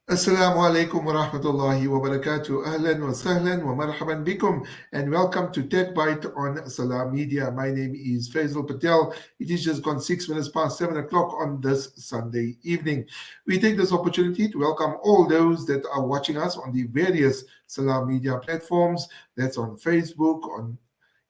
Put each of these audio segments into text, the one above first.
Assalamu alaikum wa rahmatullahi wa barakatuh. Ahlan wa sahlan wa marhaban bikum, and welcome to TechByte on Salam Media. My name is Faizel Patel. It is just gone 6 minutes past 7 o'clock on this Sunday evening. We take this opportunity to welcome all those that are watching us on the various Salam Media platforms. That's on Facebook, on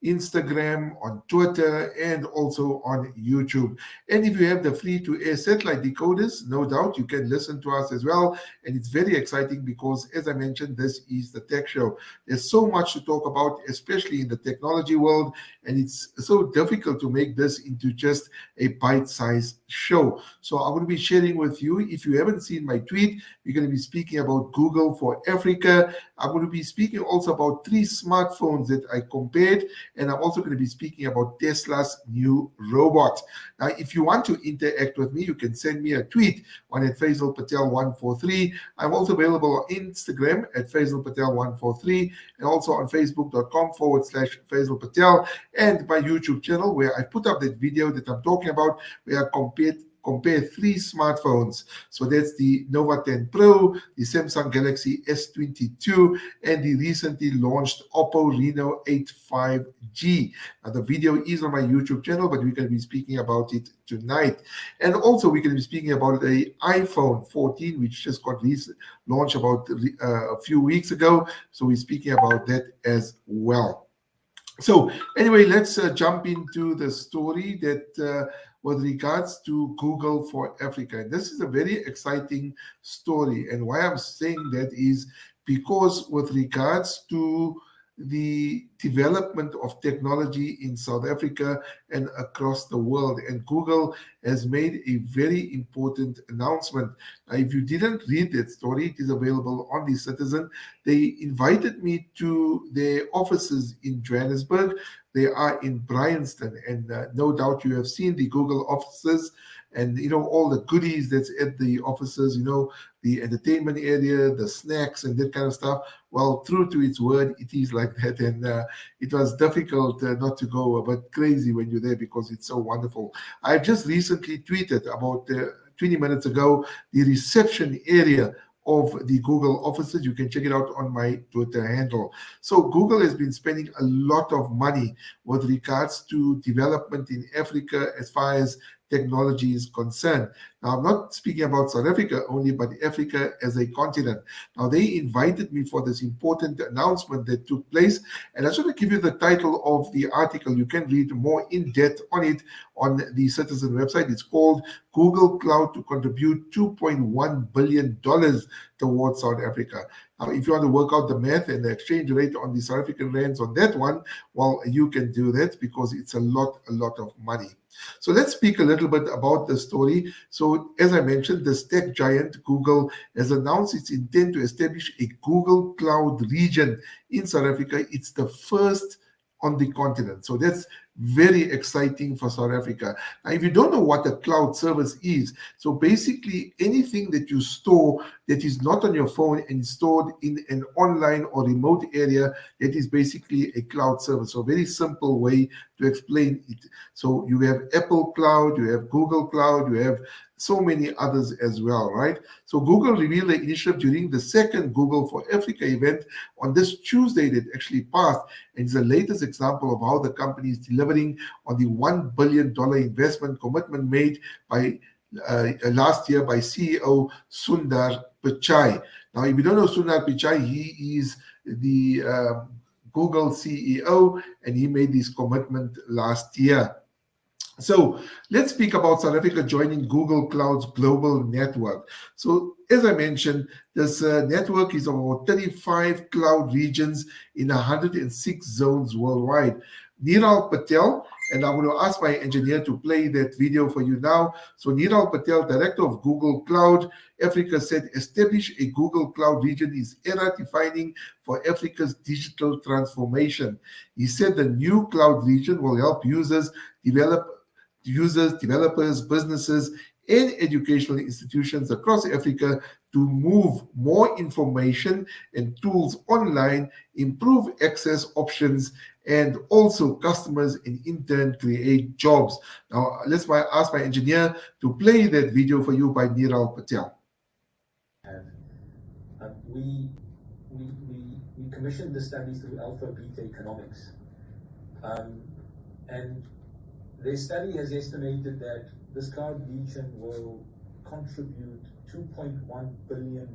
Instagram, on Twitter, and also on YouTube. And if you have the free to air satellite decoders, no doubt you can listen to us as well. And it's very exciting because, as I mentioned, this is the tech show. There's so much to talk about, especially in the technology world, and it's so difficult to make this into just a bite-sized show. So I'm going to be sharing with you. If you haven't seen my tweet, we're going to be speaking about Google for Africa. I'm going to be speaking also about 3 smartphones that I compared, and I'm also going to be speaking about Tesla's new robot. Now, if you want to interact with me, you can send me a tweet on at Faizel Patel 143. I'm also available on Instagram at Faizel Patel 143, and also on Facebook.com/Faizel Patel, and my YouTube channel, where I put up that video that I'm talking about, where I compare 3 smartphones. So that's the Nova 10 Pro, the Samsung Galaxy S22, and the recently launched Oppo Reno 8 5G. Now, the video is on my YouTube channel, but we're going to be speaking about it tonight. And also, we're going to be speaking about the iPhone 14, which just got launched about a few weeks ago. So we're speaking about that as well. So anyway, let's jump into the story that with regards to Google for Africa. This is a very exciting story. And why I'm saying that is because with regards to the development of technology in South Africa and across the world. And Google has made a very important announcement. Now, if you didn't read that story, it is available on the Citizen. They invited me to their offices in Johannesburg. They are in Bryanston, and no doubt you have seen the Google offices and all the goodies that's at the offices, the entertainment area, the snacks and that kind of stuff. Well, true to its word, it is like that, and it was difficult not to go a bit crazy when you're there because it's so wonderful. I just recently tweeted about 20 minutes ago the reception area of the Google offices. You can check it out on my Twitter handle. So Google has been spending a lot of money with regards to development in Africa as far as technology is concerned. Now, I'm not speaking about South Africa only, but Africa as a continent. Now, they invited me for this important announcement that took place, and I just want to give you the title of the article. You can read more in depth on it on the Citizen website. It's called Google Cloud to Contribute $2.1 billion towards South Africa. Now, if you want to work out the math and the exchange rate on the South African rands on that one, well, you can do that because it's a lot of money. So let's speak a little bit about the story. So as I mentioned, this tech giant Google has announced its intent to establish a Google Cloud region in South Africa. It's the first on the continent. So that's very exciting for South Africa. Now, if you don't know what a cloud service is, so basically anything that you store that is not on your phone and stored in an online or remote area, that is basically a cloud service. So very simple way to explain it. So you have Apple Cloud, you have Google Cloud, you have so many others as well, right? So Google revealed the initiative during the second Google for Africa event on this Tuesday that actually passed, and it's the latest example of how the company is delivering on the $1 billion investment commitment made by last year by CEO Sundar Pichai. Now, if you don't know Sundar Pichai, he is the Google CEO, and he made this commitment last year. So let's speak about South Africa joining Google Cloud's global network. So as I mentioned, this network is about 35 cloud regions in 106 zones worldwide. Niral Patel, and I'm going to ask my engineer to play that video for you now. So Niral Patel, Director of Google Cloud Africa, said establish a Google Cloud region is era defining for Africa's digital transformation. He said the new cloud region will help developers, businesses, and educational institutions across Africa to move more information and tools online, improve access options, and also customers, and in turn create jobs. Now, let's ask my engineer to play that video for you by Niral Patel. we commissioned the study through Alpha Beta Economics. And their study has estimated that this cloud region will contribute $2.1 billion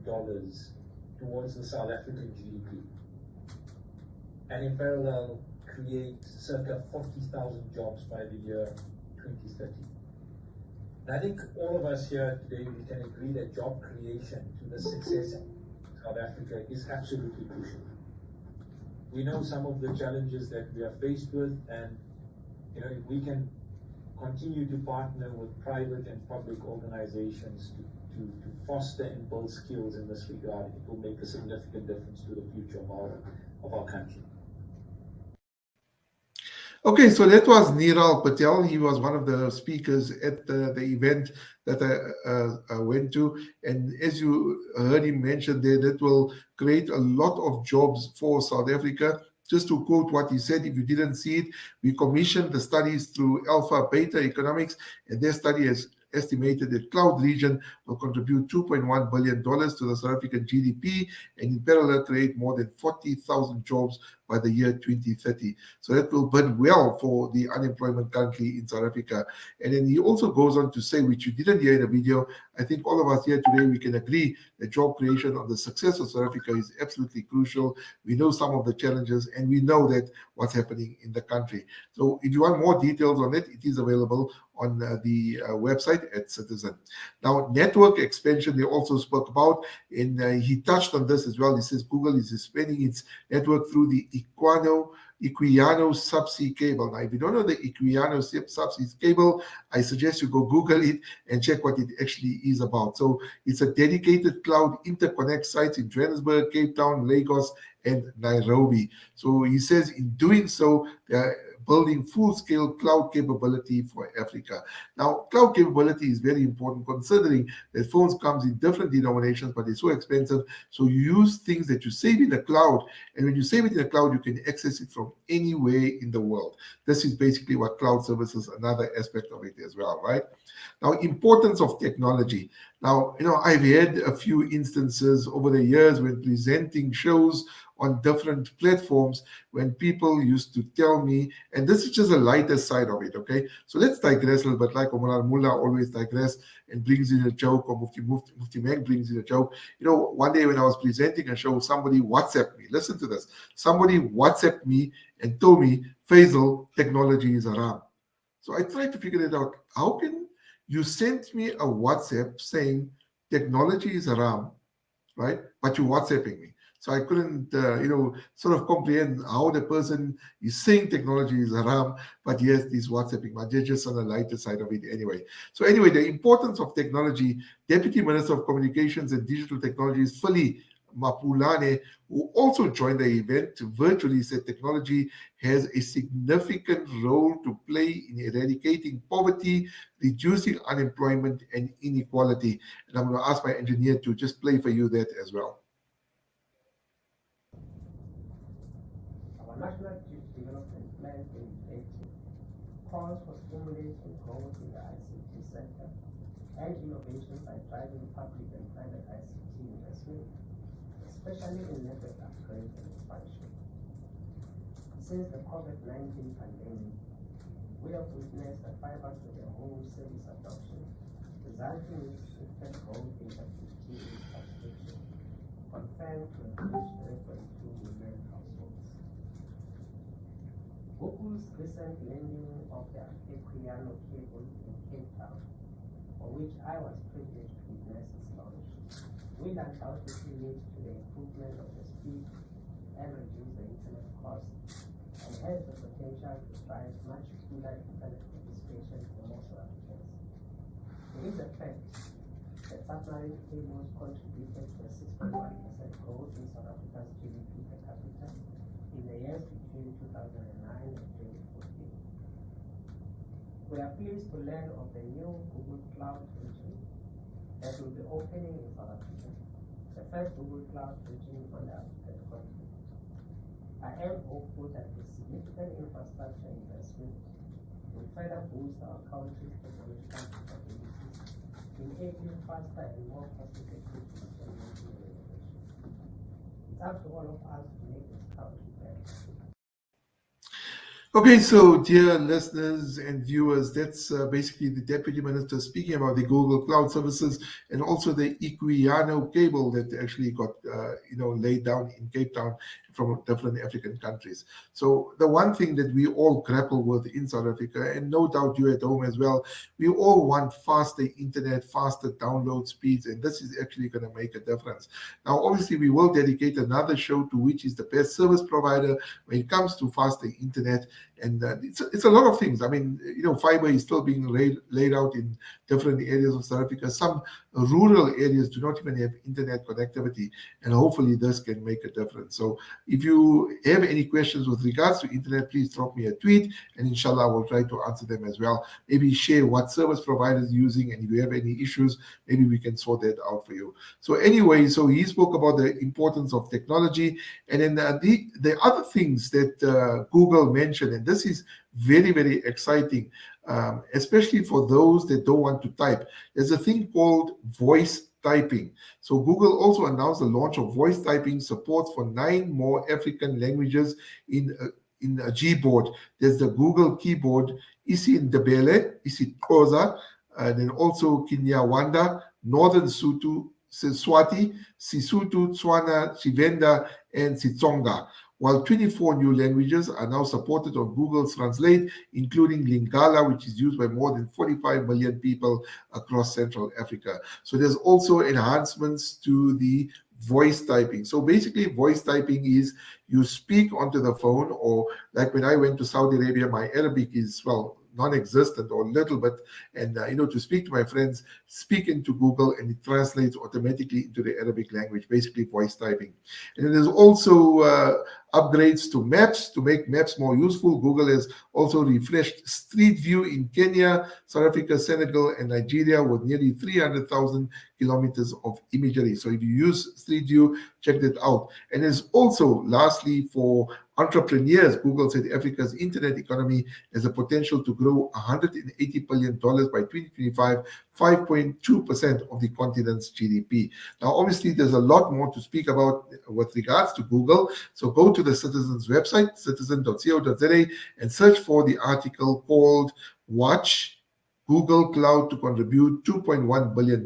towards the South African GDP. And in parallel, create circa 40,000 jobs by the year 2030. And I think all of us here today, we can agree that job creation to the success of South Africa is absolutely crucial. We know some of the challenges that we are faced with, and if we can continue to partner with private and public organizations to foster and build skills in this regard, it will make a significant difference to the future of our country. Okay, so that was Niral Patel. He was one of the speakers at the event that I went to. And as you heard him mention there, that will create a lot of jobs for South Africa. Just to quote what he said, if you didn't see it, we commissioned the studies through Alpha Beta Economics, and their study has estimated that cloud region will contribute $2.1 billion to the South African GDP, and in parallel create more than 40,000 jobs by the year 2030. So that will bode well for the unemployment currently in South Africa. And then he also goes on to say, which you didn't hear in the video, I think all of us here today, we can agree that job creation of the success of South Africa is absolutely crucial. We know some of the challenges, and we know that what's happening in the country. So if you want more details on it, it is available on the website at Citizen. Now, network expansion, they also spoke about, and he touched on this as well. He says Google is expanding its network through the Equiano subsea cable. Now, if you don't know the Equiano subsea cable, I suggest you go Google it and check what it actually is about. So it's a dedicated cloud interconnect sites in Johannesburg, Cape Town, Lagos, and Nairobi. So he says in doing so, they're building full-scale cloud capability for Africa. Now, cloud capability is very important considering that phones comes in different denominations, but they're so expensive. So you use things that you save in the cloud, and when you save it in the cloud, you can access it from anywhere in the world. This is basically what cloud services, another aspect of it as well, right? Now, importance of technology. Now, I've had a few instances over the years when presenting shows on different platforms when people used to tell me, and this is just a lighter side of it, okay? So let's digress a little bit, like Omar Mullah always digress and brings in a joke, or Mufti Meg brings in a joke. One day when I was presenting a show, somebody WhatsApped me. Listen to this. Somebody WhatsApped me and told me, Faizel, technology is haram. So I tried to figure it out. How can you send me a WhatsApp saying technology is haram, right? But you're WhatsApping me. So I couldn't, sort of comprehend how the person is saying technology is haram, but yes, he's WhatsApping, but they're just on the lighter side of it anyway. So anyway, the importance of technology, Deputy Minister of Communications and Digital Technologies, Philly Mapulane, who also joined the event virtually, said technology has a significant role to play in eradicating poverty, reducing unemployment and inequality. And I'm going to ask my engineer to just play for you that as well. Our National Development Plan 2020 calls for stimulating growth in the ICT sector and innovation by driving public and private ICT investment, especially in network upgrade and expansion. Since the COVID-19 pandemic, we have witnessed a fiber to the home service adoption, resulting in significant growth in FTTH subscription, confirmed to reach 3.2 million households. Google's recent landing of the Equiano cable in Cape Town, for which I was privileged to witness its launch, will undoubtedly lead to the improvement of the speed and reduce the internet cost, and has the potential to drive much fuller internet participation for more South Africans. It is a fact that submarine cables contributed to a 6.1% growth in South Africa's GDP per capita in the years between 2009 and 2014. We are pleased to learn of the new Google Cloud region that will be opening in South Africa, the first Google Cloud region on the African continent. I am hopeful that this significant infrastructure investment will further boost our country's technological capabilities, enabling faster and more cost-effective decision-making and innovation. up to all of us to make this country better. Okay, so dear listeners and viewers, that's basically the Deputy Minister speaking about the Google Cloud Services and also the Equiano cable that actually got laid down in Cape Town from different African countries. So the one thing that we all grapple with in South Africa, and no doubt you at home as well, we all want faster internet, faster download speeds, and this is actually going to make a difference. Now, obviously, we will dedicate another show to which is the best service provider when it comes to faster internet. And it's a lot of things. I mean, fiber is still being laid out in different areas of South Africa. Some rural areas do not even have internet connectivity, and hopefully this can make a difference. So if you have any questions with regards to internet, please drop me a tweet, and inshallah, I will try to answer them as well. Maybe share what service providers using, and if you have any issues, maybe we can sort that out for you. So anyway, so he spoke about the importance of technology, and then the other things that Google mentioned, and this is very, very exciting, especially for those that don't want to type. There's a thing called voice typing. So Google also announced the launch of voice typing support for 9 more African languages in a Gboard. There's the Google keyboard, isiNdebele, isiXhosa, and then also Kinyarwanda, Northern Swati, Sesotho, Tswana, Tshivenda, and Xitsonga, while 24 new languages are now supported on Google's Translate, including Lingala, which is used by more than 45 million people across Central Africa. So there's also enhancements to the voice typing. So basically, voice typing is you speak onto the phone, or like when I went to Saudi Arabia, my Arabic is, well, non-existent or little bit, and to speak to my friends, speak into Google, and it translates automatically into the Arabic language, basically voice typing. And then there's also upgrades to maps to make maps more useful. Google has also refreshed Street View in Kenya, South Africa, Senegal, and Nigeria with nearly 300,000 kilometers of imagery. So if you use Street View, check that out. And there's also, lastly, for entrepreneurs, Google said Africa's internet economy has the potential to grow $180 billion by 2025, 5.2% of the continent's GDP. Now, obviously, there's a lot more to speak about with regards to Google. So go to the Citizens website, citizen.co.za, and search for the article called Watch Google Cloud to Contribute $2.1 billion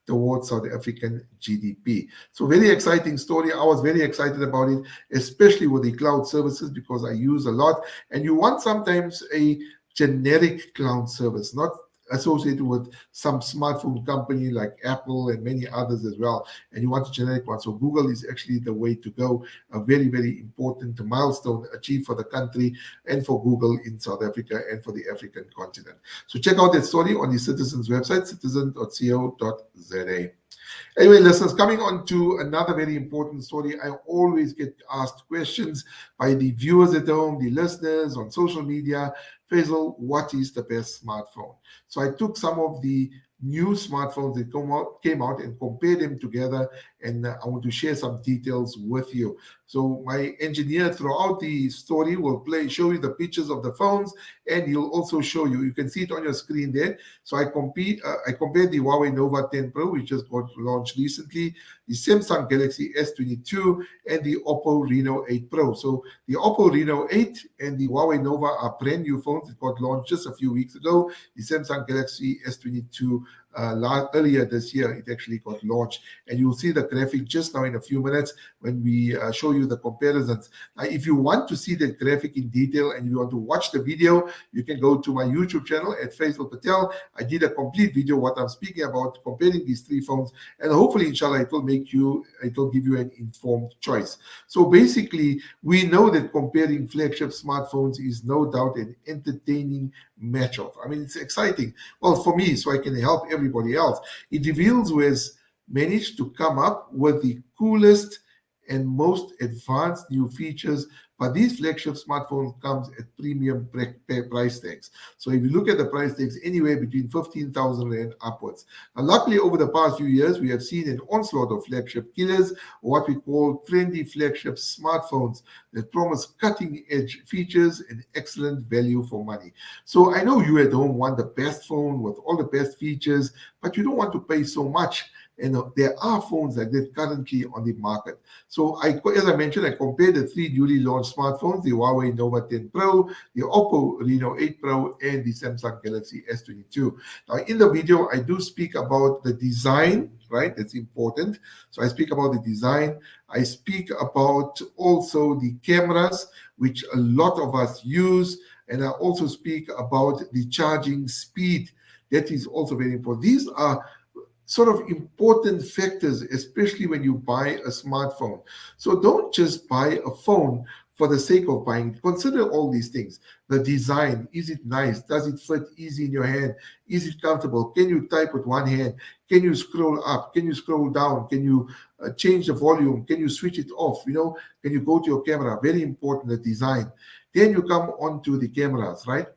towards South African GDP. So very exciting story. I was very excited about it, especially with the cloud services, because I use a lot. And you want sometimes a generic cloud service, not associated with some smartphone company like Apple and many others as well, and you want a generic one. So Google is actually the way to go, a very, very important milestone achieved for the country and for Google in South Africa and for the African continent. So check out that story on the Citizens website, citizen.co.za. Anyway, listeners, coming on to another very important story. I always get asked questions by the viewers at home, the listeners on social media. Faizel, what is the best smartphone? So I took some of the new smartphones that came out and compared them together, and I want to share some details with you. So my engineer throughout the story will show you the pictures of the phones, and he'll also show you. You can see it on your screen there. So I compared the Huawei Nova 10 Pro, which just got launched recently, the Samsung Galaxy S22, and the Oppo Reno 8 Pro. So the Oppo Reno 8 and the Huawei Nova are brand new phones that got launched just a few weeks ago. The Samsung Galaxy S22 earlier this year, it actually got launched, and you'll see the graphic just now in a few minutes when we show you the comparisons. Now, if you want to see the graphic in detail and you want to watch the video, you can go to my YouTube channel at Faizel Patel. I did a complete video what I'm speaking about, comparing these three phones, and hopefully, inshallah, it will give you an informed choice. So basically, we know that comparing flagship smartphones is no doubt an entertaining match-off. I mean, it's exciting. Well, for me, so I can help everybody else. It reveals who has managed to come up with the coolest and most advanced new features, but these flagship smartphones comes at premium price tags. So if you look at the price tags, anywhere between 15,000 Rand upwards. Now, luckily, over the past few years, we have seen an onslaught of flagship killers, or what we call trendy flagship smartphones that promise cutting-edge features and excellent value for money. So I know you at home want the best phone with all the best features, but you don't want to pay so much. And there are phones like that currently on the market. So as I mentioned, I compared the three newly launched smartphones, the Huawei Nova 10 Pro, the Oppo Reno 8 Pro, and the Samsung Galaxy S22. Now, in the video, I do speak about the design, right? That's important. So I speak about the design. I speak about also the cameras, which a lot of us use. And I also speak about the charging speed. That is also very important. These are sort of important factors, especially when you buy a smartphone. So don't just buy a phone for the sake of buying. Consider all these things. The design, is it nice? Does it fit easy in your hand? Is it comfortable? Can you type with one hand? Can you scroll up? Can you scroll down? Can you change the volume? Can you switch it off? Can you go to your camera? Very important, the design. Then you come on to the cameras, right?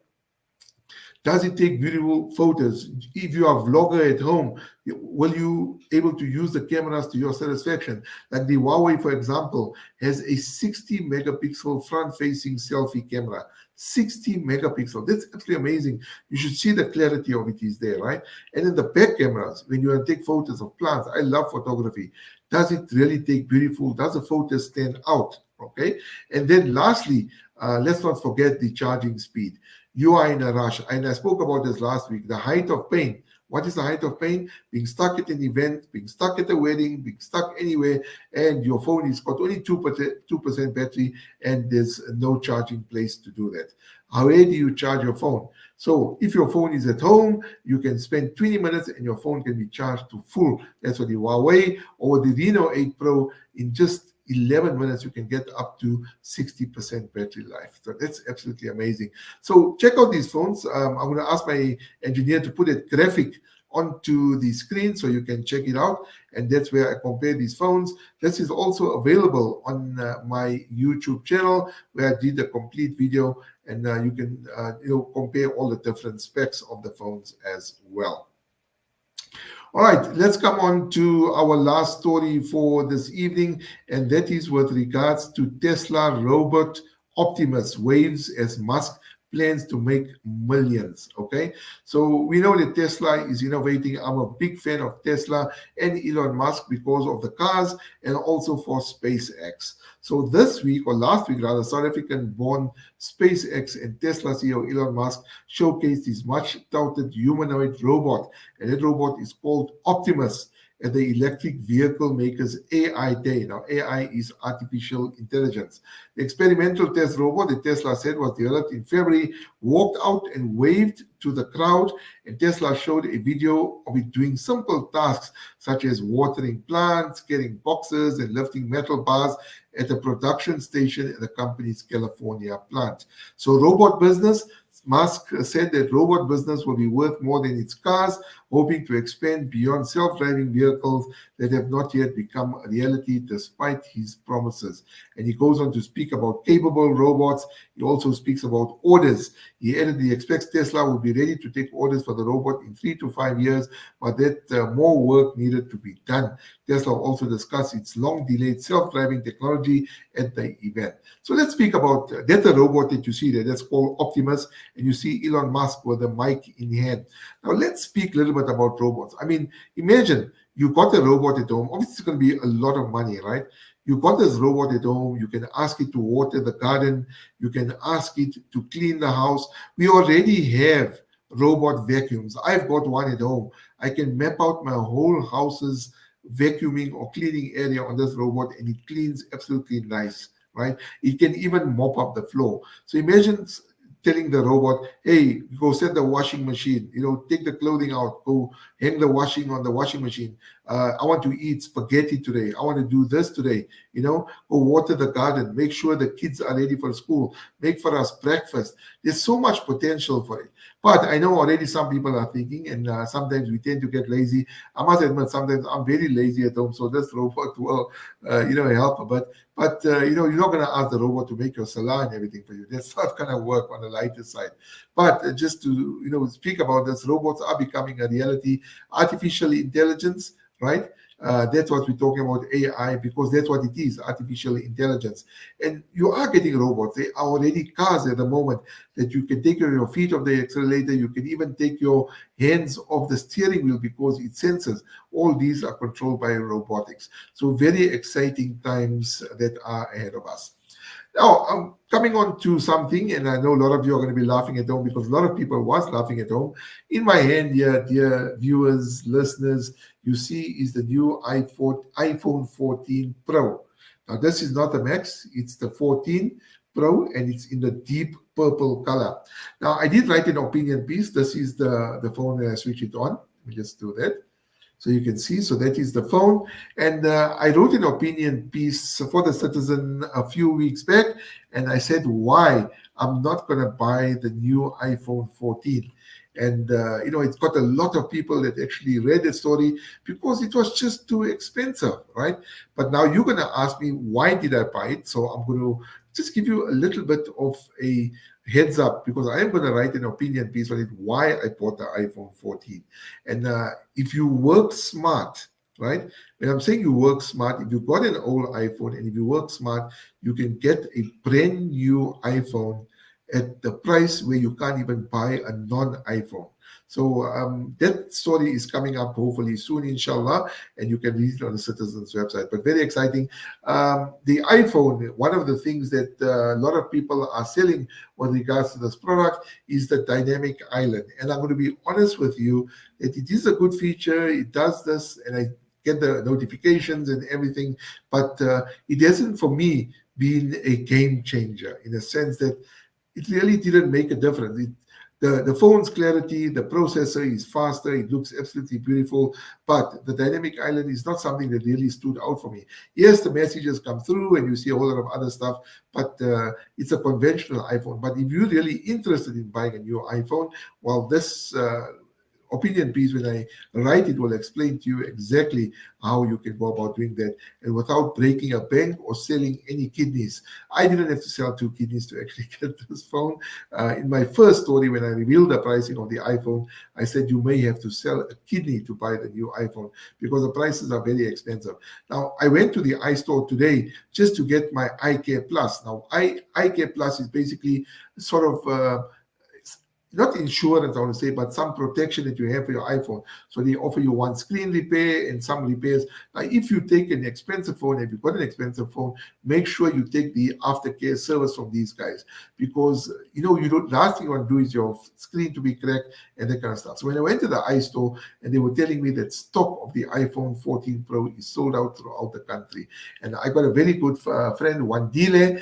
Does it take beautiful photos? If you are a vlogger at home, will you able to use the cameras to your satisfaction? Like the Huawei, for example, has a 60 megapixel front-facing selfie camera. 60 megapixel. That's absolutely amazing. You should see the clarity of it is there, right? And then the back cameras, when you take photos of plants, I love photography. Does it really take beautiful? Does the photo stand out? Okay. And then lastly, let's not forget the charging speed. You are in a rush. And I spoke about this last week. The height of pain. What is the height of pain? Being stuck at an event, being stuck at a wedding, being stuck anywhere, and your phone is got only 2% battery, and there's no charging place to do that. How do you charge your phone? So if your phone is at home, you can spend 20 minutes and your phone can be charged to full. That's what the Huawei or the Reno 8 Pro in just 11 minutes, you can get up to 60% battery life. So that's absolutely amazing. So check out these phones. I'm going to ask my engineer to put a graphic onto the screen so you can check it out. And that's where I compare these phones. This is also available on my YouTube channel where I did a complete video, and you can compare all the different specs of the phones as well. All right, let's come on to our last story for this evening, and that is with regards to Tesla robot Optimus waves as Musk plans to make millions. Okay, so we know that Tesla is innovating. I'm a big fan of Tesla and Elon Musk because of the cars and also for SpaceX. So this week, or last week rather, South African-born SpaceX and Tesla CEO Elon Musk showcased his much-touted humanoid robot, and that robot is called Optimus at the electric vehicle makers AI Day. Now, AI is artificial intelligence. The experimental test robot that Tesla said was developed in February walked out and waved to the crowd, and Tesla showed a video of it doing simple tasks such as watering plants, carrying boxes, and lifting metal bars at a production station at the company's California plant. So robot business, Musk said that robot business will be worth more than its cars, hoping to expand beyond self-driving vehicles that have not yet become a reality despite his promises. And he goes on to speak about capable robots. He also speaks about orders. He added he expects Tesla will be ready to take orders for the robot in 3 to 5 years, but that more work needed to be done. Tesla also discussed its long-delayed self-driving technology at the event. So let's speak about that's a robot that you see there. That's called Optimus, and you see Elon Musk with a mic in hand. Now let's speak a little bit about robots. I mean, imagine you got a robot at home. Obviously, it's going to be a lot of money, right? You got this robot at home. You can ask it to water the garden. You can ask it to clean the house. We already have robot vacuums. I've got one at home. I can map out my whole house's vacuuming or cleaning area on this robot, and it cleans absolutely nice, right? It can even mop up the floor. So imagine telling the robot, hey, go set the washing machine, take the clothing out, go hang the washing on the washing machine. I want to eat spaghetti today. I want to do this today, go water the garden, make sure the kids are ready for school, make for us breakfast. There's so much potential for it. But I know already some people are thinking, and sometimes we tend to get lazy. I must admit, sometimes I'm very lazy at home, so this robot will, help. But you're not going to ask the robot to make your salad and everything for you. That's not going to work on the lighter side. But just to speak about this, robots are becoming a reality. Artificial intelligence, right? That's what we're talking about, AI, because that's what it is, artificial intelligence. And you are getting robots. There are already cars at the moment that you can take your feet off the accelerator. You can even take your hands off the steering wheel because it senses. All these are controlled by robotics. So very exciting times that are ahead of us. Now, I'm coming on to something, and I know a lot of you are going to be laughing at home because a lot of people was laughing at home. In my hand here, dear viewers, listeners, you see is the new iPhone 14 Pro. Now, this is not the Max, it's the 14 Pro, and it's in the deep purple color. Now, I did write an opinion piece. This is the phone when I switch it on. Let me just do that. So you can see, so that is the phone. And I wrote an opinion piece for the Citizen a few weeks back, and I said why I'm not going to buy the new iPhone 14. And, it's got a lot of people that actually read the story because it was just too expensive, right? But now you're going to ask me, why did I buy it? So I'm going to just give you a little bit of a heads up because I am going to write an opinion piece on it, why I bought the iPhone 14. And if you work smart, right? When I'm saying you work smart, if you've got an old iPhone and if you work smart, you can get a brand new iPhone at the price where you can't even buy a non-iPhone. So that story is coming up hopefully soon, inshallah, and you can read it on the Citizen's website. But very exciting. The iPhone, one of the things that a lot of people are selling with regards to this product is the dynamic island. And I'm going to be honest with you that it is a good feature. It does this, and I get the notifications and everything, but it hasn't, for me, been a game changer in a sense that it really didn't make a difference. The phone's clarity, the processor is faster, it looks absolutely beautiful, but the dynamic island is not something that really stood out for me. Yes, the messages come through and you see a whole lot of other stuff, but it's a conventional iPhone. But if you're really interested in buying a new iPhone, well, this opinion piece, when I write it, will explain to you exactly how you can go about doing that and without breaking a bank or selling any kidneys. I didn't have to sell 2 kidneys to actually get this phone. In my first story, when I revealed the pricing of the iPhone, I said you may have to sell a kidney to buy the new iPhone because the prices are very expensive. Now, I went to the iStore today just to get my iCare Plus. Now, iCare Plus is basically sort of not insurance, I want to say, but some protection that you have for your iPhone. So they offer you one screen repair and some repairs. Now, if you take an expensive phone, if you've got an expensive phone, make sure you take the aftercare service from these guys because you don't. Last thing you want to do is your screen to be cracked and that kind of stuff. So when I went to the iStore and they were telling me that stock of the iPhone 14 Pro is sold out throughout the country, and I got a very good friend, one dealer.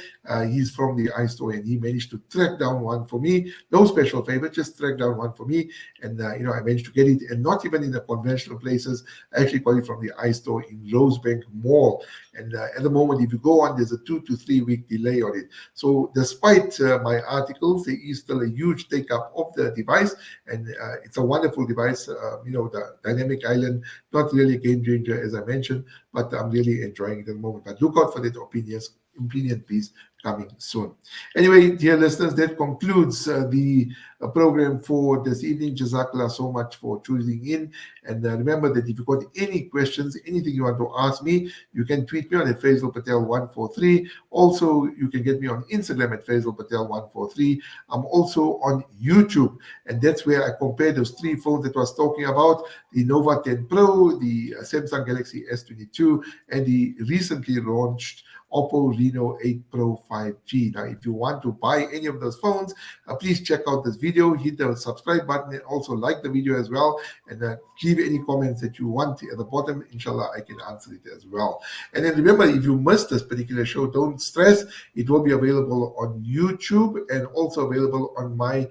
He's from the iStore and he managed to track down one for me. No special favor. Just track down one for me, and I managed to get it, and not even in the conventional places. I actually got it from the iStore in Rosebank Mall, and at the moment, if you go on, there's a 2 to 3 week delay on it. So despite my articles, there is still a huge take up of the device, and it's a wonderful device. The dynamic island, not really a game changer as I mentioned, but I'm really enjoying it at the moment. But look out for that opinion piece coming soon. Anyway, dear listeners, that concludes the program for this evening. Jazakallah so much for choosing in. And remember that if you've got any questions, anything you want to ask me, you can tweet me on at Faizel Patel 143. Also, you can get me on Instagram at Faizel Patel 143. I'm also on YouTube, and that's where I compare those 3 phones that I was talking about: the Nova 10 Pro, the Samsung Galaxy S22, and the recently launched Oppo Reno 8 Pro 5G. Now, if you want to buy any of those phones, please check out this video, hit the subscribe button, and also like the video as well, and leave any comments that you want at the bottom. Inshallah, I can answer it as well. And then remember, if you missed this particular show, don't stress. It will be available on YouTube and also available on my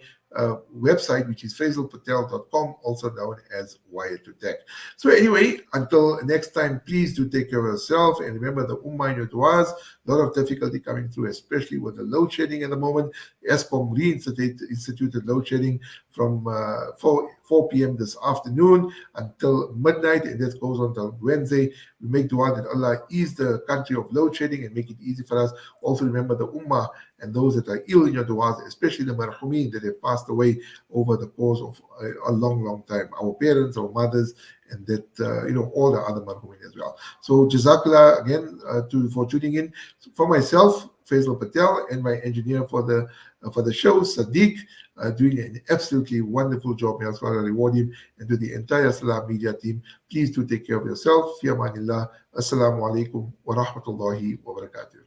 website, which is faizelpatel.com, also known as Wired to Tech. So anyway, until next time, please do take care of yourself, and remember the Ummah in your du'as. A lot of difficulty coming through, especially with the load shedding at the moment. ESCOM reinstituted load shedding from 4 p.m. this afternoon until midnight, and this goes on until Wednesday. We make dua that Allah ease the country of load shedding and make it easy for us. Also remember the ummah and those that are ill in your duas, especially the marhumin that have passed away over the course of a long, long time. Our parents, our mothers, and that all the other marhumin as well. So Jazakallah again for tuning in. For myself, Faizel Patel, and my engineer for the show, Sadiq, doing an absolutely wonderful job. May Allah reward him, and to the entire Salam Media team, please do take care of yourself. Fi amanillah. Assalamu alaikum wa rahmatullahi wa barakatuh.